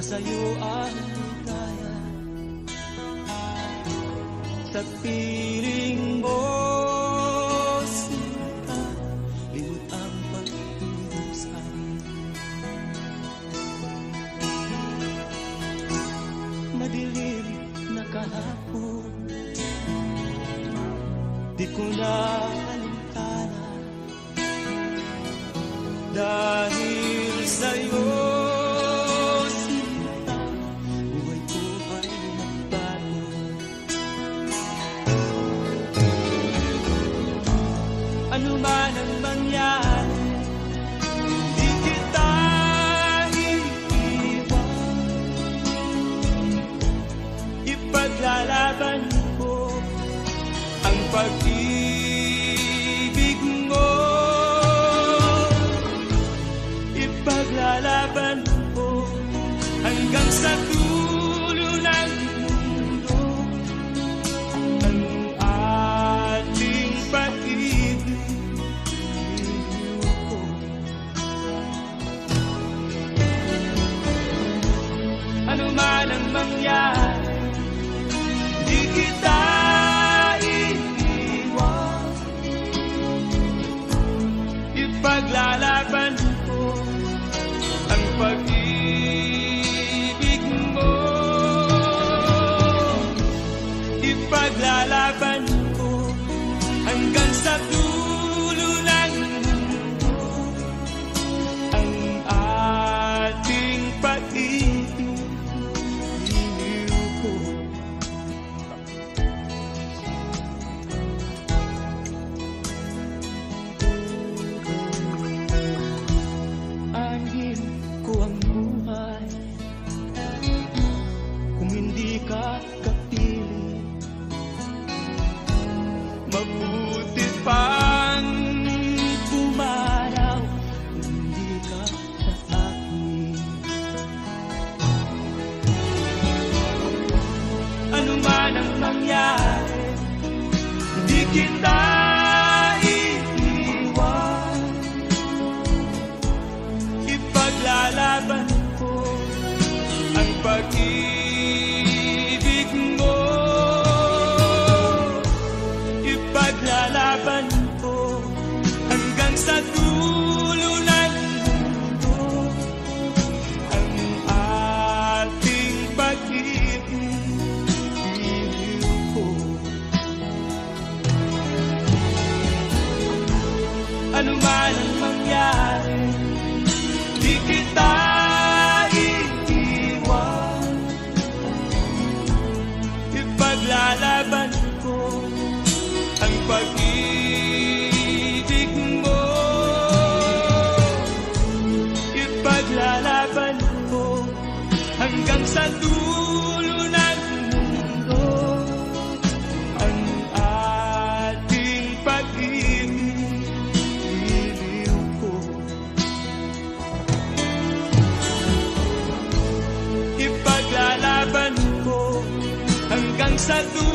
Nasa'yo ang ligaya. Sa piling mo, sinta, limot ang pag-ibig sa'kin. Madilim na kahapon, di ko na alintana, dahil sa'yo, sinta, buhay ko ay nagbago. Ano man ang mangyari, di kita iiwan. Ipaglalaban ko ang pag-ibig mo. Ipaglalaban ko hanggang sa dulo ng mundo ang ating pag-ibig. Ano man ang mangyari, di kita iiwan. Ipaglalaban ko ang pag-ibig mo. Ipaglalaban ko hanggang sa dulo ng mundo ang ating pag-ibig. Anhin ko ang buhay kung hindi ka kapili. Mabuti pang pumanaw kung hindi ka sa akin. Ano man ang mangyari, hindi kita iiwan. Ipaglalaban ko ang pag-ibig mo. Ipaglalaban ko hanggang sa dulo ng mundo ang ating pag-ibig. Ano man ang mangyari, di kita iiwan. Ipaglalaban ko ang pag-ibig mo. Ipaglalaban ko hanggang sa dulo ng mundo ang ating pag-ibig. Ipaglalaban ko hanggang sa dulo